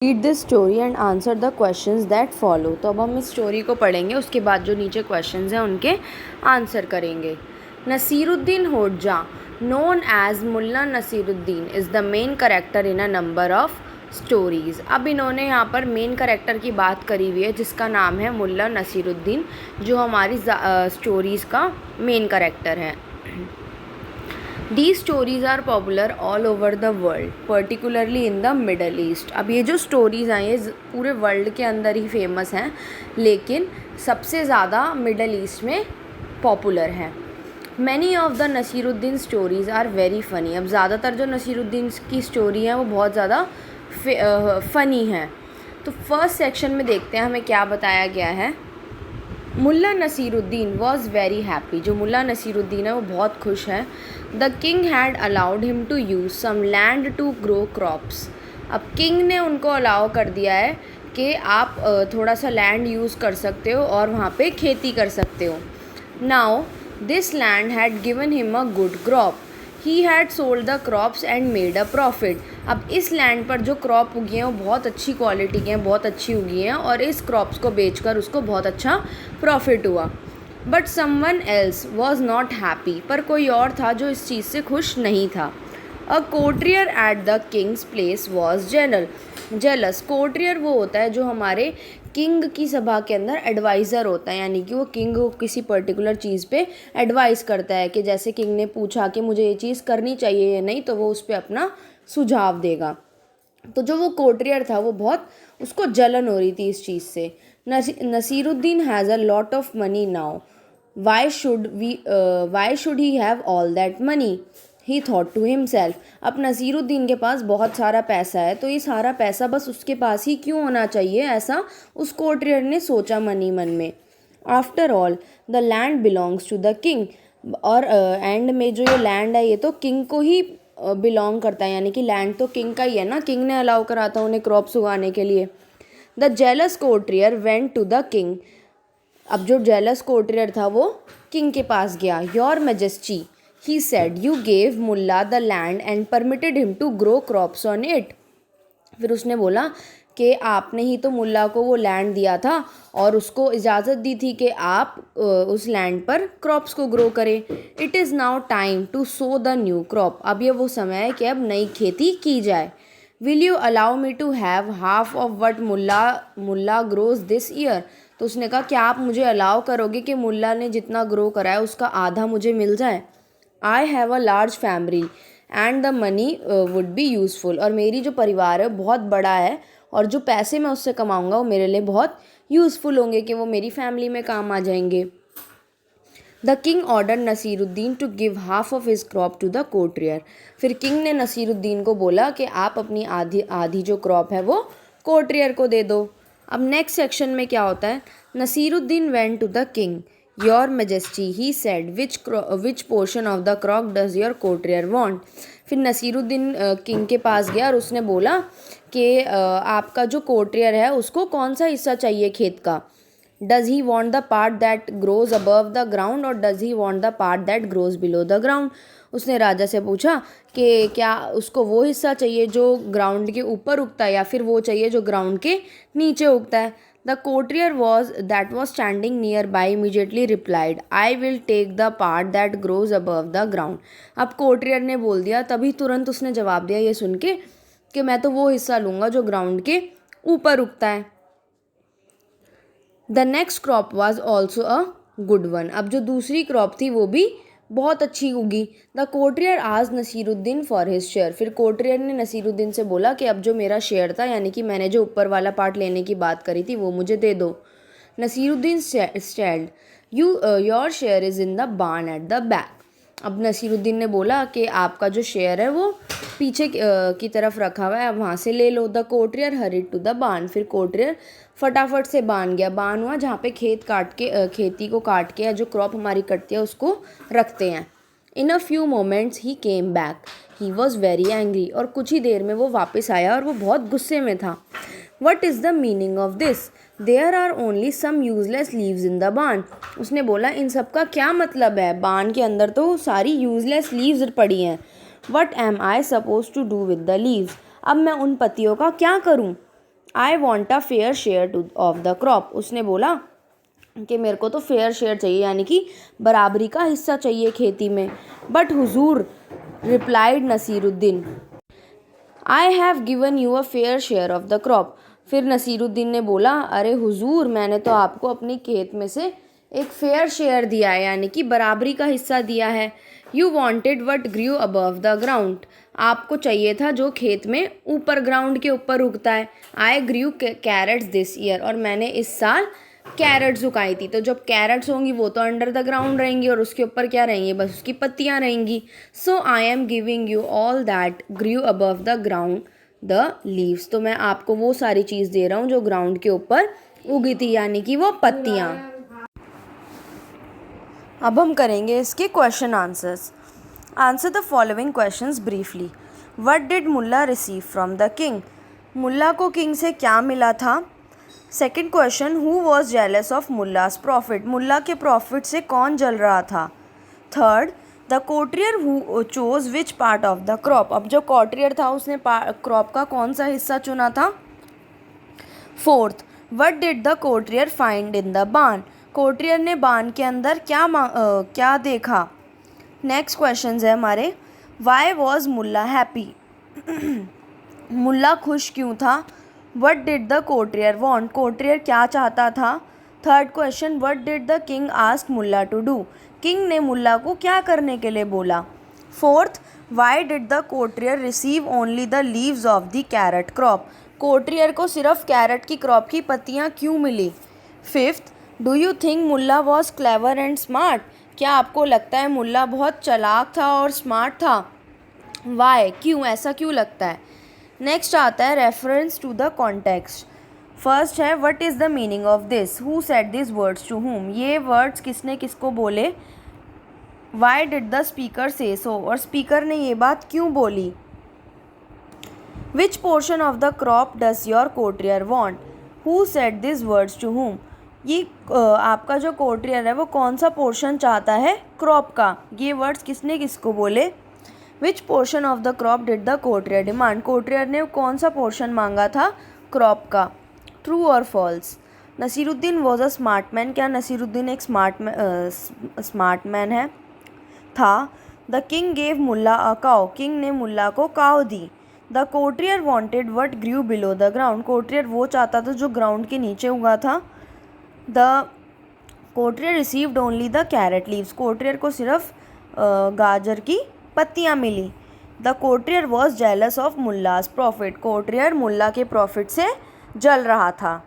Read this story and answer the questions that follow. तो अब हम इस स्टोरी को पढ़ेंगे, उसके बाद जो नीचे क्वेश्चंस हैं उनके आंसर करेंगे। Nasiruddin Hodja, known as Mulla Nasiruddin, is the main character in a number of stories. अब इन्होंने यहाँ पर मेन करेक्टर की बात करी हुई है जिसका नाम है मुल्ला नसीरुद्दीन, जो हमारी स्टोरीज़ का मेन करेक्टर है। These stories are popular all over the world, particularly in the Middle East। अब ये जो स्टोरीज़ हैं ये पूरे वर्ल्ड के अंदर ही फेमस हैं, लेकिन सबसे ज़्यादा मिडल ईस्ट में पॉपुलर हैं। Many of the Nasruddin stories are very funny. अब ज़्यादातर जो नसीरुद्दीन की स्टोरी हैं वो बहुत ज़्यादा फ़नी हैं। तो फर्स्ट सेक्शन में देखते हैं हमें क्या बताया गया है। Mulla Nasruddin was very happy. जो मुल्ला नसीरुद्दीन है वो बहुत खुश है। The king had allowed him to use some land to grow crops. अब किंग ने उनको अलाउ कर दिया है कि आप थोड़ा सा लैंड यूज़ कर सकते हो और वहाँ पे खेती कर सकते हो। Now this land had given him a good crop. He had sold the crops and made a profit. अब इस लैंड पर जो क्रॉप उगी हैं वो बहुत अच्छी क्वालिटी की हैं, बहुत अच्छी उगी हैं और इस क्रॉप्स को बेचकर उसको बहुत अच्छा प्रॉफिट हुआ। But someone else was not happy. पर कोई और था जो इस चीज़ से खुश नहीं था। A courtier at the king's place was jealous. Courtier वो होता है जो हमारे किंग की सभा के अंदर एडवाइज़र होता है, यानी कि वो किंग को किसी पर्टिकुलर चीज़ पे एडवाइस करता है कि जैसे किंग ने पूछा कि मुझे ये चीज़ करनी चाहिए या नहीं, तो वो उस पर अपना सुझाव देगा। तो जो वो कोर्टियर था वो बहुत उसको जलन हो रही थी इस चीज़ से। Nasruddin has a lot of money now, why should he have all that money, he thought to himself. अब नसीरुद्दीन के पास बहुत सारा पैसा है, तो ये सारा पैसा बस उसके पास ही क्यों होना चाहिए, ऐसा उस कोर्टियर ने सोचा मनी मन में। After all the land belongs to the king. और एंड में जो ये लैंड है ये तो किंग को ही बिलोंग करता है, यानी कि लैंड तो किंग का ही है ना, किंग ने अलाउ करा था उन्हें क्रॉप्स उगाने के लिए। The jealous courtier went to the king. अब जो जेलस कोर्टियर था वो किंग के पास गया। Your majesty, he said, you gave Mulla the land and permitted him to grow crops on it. फिर उसने बोला कि आपने ही तो मुल्ला को वो लैंड दिया था और उसको इजाज़त दी थी कि आप उस लैंड पर क्रॉप्स को ग्रो करें। It is now time to sow the new crop. अब ये वो समय है कि अब नई खेती की जाए। Will you allow me to have half of what Mulla grows this year. तो उसने कहा क्या आप मुझे अलाउ करोगे कि मुल्ला ने जितना ग्रो करा है उसका आधा मुझे मिल जाए। I have a large family and the money would be useful. और मेरी जो परिवार है बहुत बड़ा है और जो पैसे मैं उससे कमाऊँगा वो मेरे लिए बहुत यूज़फुल होंगे, कि वो मेरी फैमिली में काम आ जाएंगे। The king order Nasruddin to give half of his crop to the courtier. फिर किंग ने नसीरुद्दीन को बोला कि आप अपनी आधी आधी जो क्रॉप है वो कोर्टियर को दे दो। अब नेक्स्ट सेक्शन में क्या होता है। Nasruddin went to the king. Your majesty, he said, which portion of the crop does your courtier want. फिर नसीरुद्दीन किंग के पास गया और उसने बोला कि आपका जो कोर्टियर है उसको कौन सा हिस्सा चाहिए खेत का। Does he want the part that grows above the ground और does he want the part that grows below the ground. उसने राजा से पूछा कि क्या उसको वो हिस्सा चाहिए जो ग्राउंड के ऊपर उगता है या फिर वो चाहिए जो ग्राउंड के नीचे उगता है। The courtier was standing near by immediately replied, I will take the part that grows above the ground. अब कोर्टियर ने बोल दिया, तभी तुरंत उसने जवाब दिया ये सुन के कि मैं तो वो हिस्सा लूँगा जो ग्राउंड के ऊपर उगता है। The next crop was also a good one. अब जो दूसरी क्रॉप थी वो भी बहुत अच्छी उगी। द कोर्टियर आज नसीरुद्दीन फॉर हिज शेयर। फिर कोर्टियर ने नसीरुद्दीन से बोला कि अब जो मेरा शेयर था, यानी कि मैंने जो ऊपर वाला पार्ट लेने की बात करी थी, वो मुझे दे दो। Nasiruddin stand, your share is in the barn at the back. अब नसीरुद्दीन ने बोला कि आपका जो शेयर है वो पीछे की तरफ रखा हुआ है, अब वहाँ से ले लो। The courtier hurried to the barn. फिर कोर्टियर फटाफट से बान गया। बान हुआ जहाँ पे खेती को काट के या जो क्रॉप हमारी कटती है उसको रखते हैं। In a few moments he came back, he was very angry. और कुछ ही देर में वो वापस आया और वो बहुत गुस्से में था। What is the meaning of this, there are only some useless leaves in the barn. उसने बोला इन सब का क्या मतलब है, बान के अंदर तो सारी यूजलेस लीव्स पड़ी हैं। What am I suppose to do with the leaves, अब मैं उन पत्तियों का क्या करूँ। I want a fair share of the crop. उसने बोला कि मेरे को तो फेयर शेयर चाहिए, यानी कि बराबरी का हिस्सा चाहिए खेती में। बट हुजूर, replied Nasruddin, I have given you a fair share of the crop. फिर नसीरुद्दीन ने बोला, अरे हुजूर, मैंने तो आपको अपनी खेत में से एक फेयर शेयर दिया है, यानी कि बराबरी का हिस्सा दिया है। You wanted what grew above the ground. आपको चाहिए था जो खेत में ऊपर, ग्राउंड के ऊपर उगता है। आई ग्रू कैरेट्स दिस ईयर। और मैंने इस साल कैरेट्स उगाई थी। तो जब कैरेट्स होंगी वो तो अंडर द ग्राउंड रहेंगी और उसके ऊपर क्या रहेंगी, बस उसकी पत्तियां रहेंगी। So I am giving you all that grew above the ground the leaves. तो मैं आपको वो सारी चीज़ दे रहा हूँ जो ग्राउंड के ऊपर उगी थी, यानी कि वो पत्तियाँ। अब हम करेंगे इसके question answers. Answer the following questions briefly. What did Mulla receive from the king. Mulla को किंग से क्या मिला था। Second question, who was jealous of Mulla's profit. Mulla के प्रॉफिट से कौन जल रहा था। Third, the courtier who chose which part of the crop. अब जो कोट्रियर था उसने क्रॉप का कौन सा हिस्सा चुना था। Fourth, what did the courtier find in the barn. Courtier ने बान के अंदर क्या देखा। नेक्स्ट क्वेश्चन है हमारे, why was Mulla happy. Mulla खुश क्यों था। What did the courtier want. Courtier क्या चाहता था। Third question, what did the king ask Mulla to do. King ने मुल्ला को क्या करने के लिए बोला। Fourth, why did the courtier receive only the leaves of the carrot crop. Courtier को सिर्फ कैरेट की क्रॉप की पत्तियाँ क्यों मिली। Fifth, do you think Mulla was clever and smart. क्या आपको लगता है मुल्ला बहुत चालाक था और स्मार्ट था। वाई, क्यों, ऐसा क्यों लगता है। नेक्स्ट आता है reference to the context. First है, what is the meaning of this. Who said this words to whom. ये वर्ड्स किसने किसको बोले। वाई डिड द स्पीकर से सो। और स्पीकर ने ये बात क्यों बोली। Which portion of the crop does your courtier want. Who said this words to whom. ये आपका जो कोट्रियर है वो कौन सा पोर्शन चाहता है क्रॉप का। ये वर्ड्स किसने किसको बोले। Which portion of the crop did the courtier demand. Courtier ने कौन सा पोर्शन मांगा था क्रॉप का। ट्रू और false. Nasiruddin was a smart man. क्या नसीरुद्दीन एक स्मार्ट मैन है था। The king gave Mulla a cow. King ने मुल्ला को काउ दी। The courtier wanted what grew below the ground. Courtier वो चाहता था जो ग्राउंड के नीचे उगा था। The courtier received only the carrot leaves. Courtier को सिर्फ गाजर की पत्तियाँ मिली। The courtier was jealous of Mulla's profit. Courtier मुल्ला के प्रॉफिट से जल रहा था।